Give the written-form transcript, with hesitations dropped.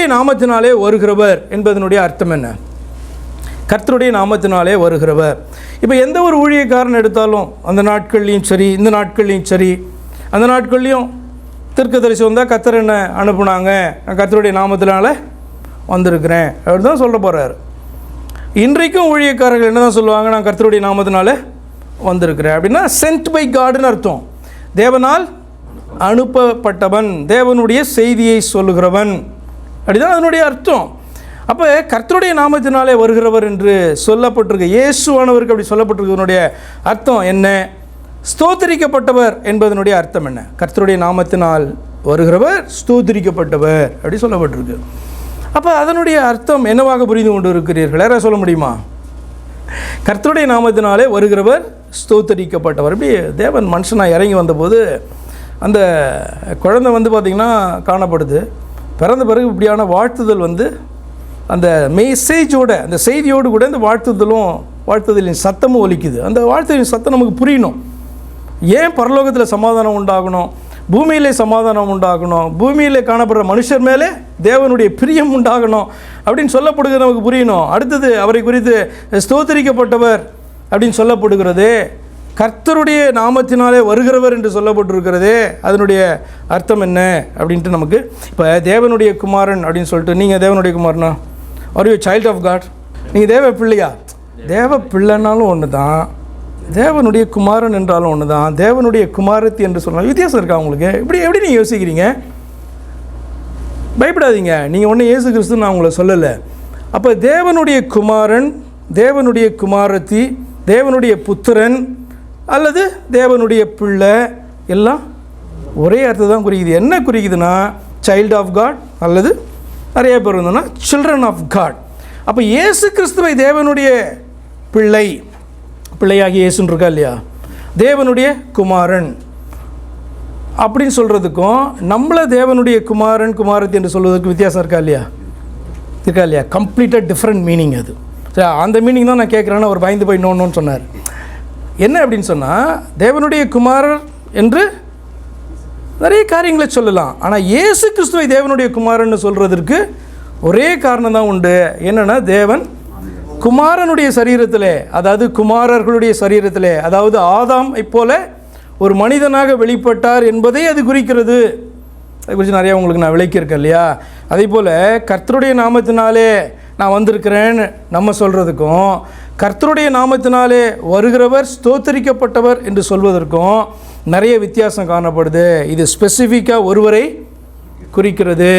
கர்த்தருடைய நாமத்தினாலே வருகிறவர் என்பதனுடைய அர்த்தம் என்ன? கர்த்தருடைய நாமத்தினாலே வருகிறவர். இப்போ எந்த ஒரு ஊழியக்காரன் எடுத்தாலும் அந்த நாட்கள்லையும் சரி, இந்த நாட்கள்லையும் சரி, அந்த நாட்கள்லையும் தீர்க்கதரிசி வந்தால் கர்த்தர் என்ன அனுப்புனாங்க, நான் கர்த்தருடைய நாமத்தினால வந்திருக்கிறேன் அப்படி தான் சொல்ல போகிறார். இன்றைக்கும் ஊழியக்காரர்கள் என்ன தான் சொல்லுவாங்க, நான் கர்த்தருடைய நாமத்தினால வந்திருக்கிறேன் அப்படின்னா சென்ட் பை காட்னு அர்த்தம். தேவனால் அனுப்பப்பட்டவன், தேவனுடைய செய்தியை சொல்லுகிறவன் அப்படிதான் அதனுடைய அர்த்தம். அப்போ கர்த்தருடைய நாமத்தினாலே வருகிறவர் என்று சொல்லப்பட்டிருக்கு, இயேசுவானவருக்கு அப்படி சொல்லப்பட்டிருக்கிறதனுடைய அர்த்தம் என்ன? ஸ்தோத்திரிக்கப்பட்டவர் என்பதனுடைய அர்த்தம் என்ன? கர்த்தருடைய நாமத்தினால் வருகிறவர் ஸ்தோத்திரிக்கப்பட்டவர் அப்படி சொல்லப்பட்டிருக்கு. அப்போ அதனுடைய அர்த்தம் என்னவாக புரிந்து கொண்டு இருக்கிறீர்கள்? யாராவது சொல்ல முடியுமா? கர்த்தருடைய நாமத்தினாலே வருகிறவர் ஸ்தோத்திரிக்கப்பட்டவர். அப்படி தேவன் மனுஷனாக இறங்கி வந்தபோது அந்த குழந்தை பார்த்திங்கன்னா காணப்படுது. பிறந்த பிறகு இப்படியான வாழ்த்துதல் அந்த மெசேஜோட, அந்த செய்தியோடு கூட இந்த வாழ்த்துதலின் சத்தமும் ஒலிக்குது. அந்த வாழ்த்துதலின் சத்தம் நமக்கு புரியணும். ஏன் பரலோகத்தில் சமாதானம் உண்டாகணும், பூமியிலே சமாதானம் உண்டாகணும், பூமியிலே காணப்படுற மனுஷர் மேலே தேவனுடைய பிரியம் உண்டாகணும் அப்படின்னு சொல்லப்படுகிறது நமக்கு புரியணும். அடுத்தது அவரை குறித்து ஸ்தோத்திரிக்கப்பட்டவர் அப்படின்னு சொல்லப்படுகிறது. கர்த்தருடைய நாமத்தினாலே வருகிறவர் என்று சொல்லப்பட்டிருக்கிறதே, அதனுடைய அர்த்தம் என்ன அப்படின்ட்டு நமக்கு இப்போ தேவனுடைய குமாரன் அப்படின்னு சொல்லிட்டு, நீங்கள் தேவனுடைய குமாரனா? Are you child of God? நீங்கள் தேவ பிள்ளையா? தேவ பிள்ளைனாலும் ஒன்று தான், தேவனுடைய குமாரன் என்றாலும் ஒன்று தான், தேவனுடைய குமாரத்தி என்று சொல்லலாம். வித்தியாசம் இருக்கா உங்களுக்கு? எப்படி நீங்கள் யோசிக்கிறீங்க? பயப்படாதீங்க, நீங்கள் ஒன்றும் இயேசு கிறிஸ்து நான் உங்களை சொல்லலை. அப்போ தேவனுடைய குமாரன், தேவனுடைய குமாரத்தி, தேவனுடைய புத்திரன் அல்லது தேவனுடைய பிள்ளை எல்லாம் ஒரே அர்த்தம் தான் குறிக்குது. என்ன குறிக்குதுன்னா சைல்டு ஆஃப் காட், அல்லது நிறைய பேர் இருந்தோன்னா சில்ட்ரன் ஆஃப் காட். அப்போ இயேசு கிறிஸ்துவை தேவனுடைய பிள்ளையாகி இயேசுன்னு இருக்கா இல்லையா, தேவனுடைய குமாரன் அப்படின்னு சொல்கிறதுக்கும் நம்மளை தேவனுடைய குமாரன் குமாரத்தி என்று சொல்வதற்கு வித்தியாசம் இருக்கா இல்லையா? கம்ப்ளீட்டாக டிஃப்ரெண்ட் மீனிங் அது. சரி, அந்த மீனிங் தான் நான் கேட்குறேன்னு அவர் பயந்து போய் நோன்னு சொன்னார். என்ன அப்படின்னு சொன்னால், தேவனுடைய குமாரர் என்று நிறைய காரியங்களை சொல்லலாம். ஆனால் இயேசு கிறிஸ்துவை தேவனுடைய குமாரன்னு சொல்கிறதற்கு ஒரே காரணம் தான் உண்டு. என்னென்னா, தேவன் குமாரனுடைய சரீரத்திலே, அதாவது குமாரர்களுடைய சரீரத்திலே, அதாவது ஆதாமை போல ஒரு மனிதனாக வெளிப்பட்டார் என்பதை அது குறிக்கிறது. அதை குறித்து நிறையா உங்களுக்கு நான் விளக்கியிருக்கேன் இல்லையா? அதே போல் கர்த்தருடைய நாமத்தினாலே நான் வந்திருக்கிறேன்னு நம்ம சொல்கிறதுக்கும், கர்த்தருடைய நாமத்தினாலே வருகிறவர் ஸ்தோத்தரிக்கப்பட்டவர் என்று சொல்வதற்கும் நிறைய வித்தியாசம் காணப்படுது. இது ஸ்பெசிஃபிக்காக ஒருவரை குறிக்கிறது.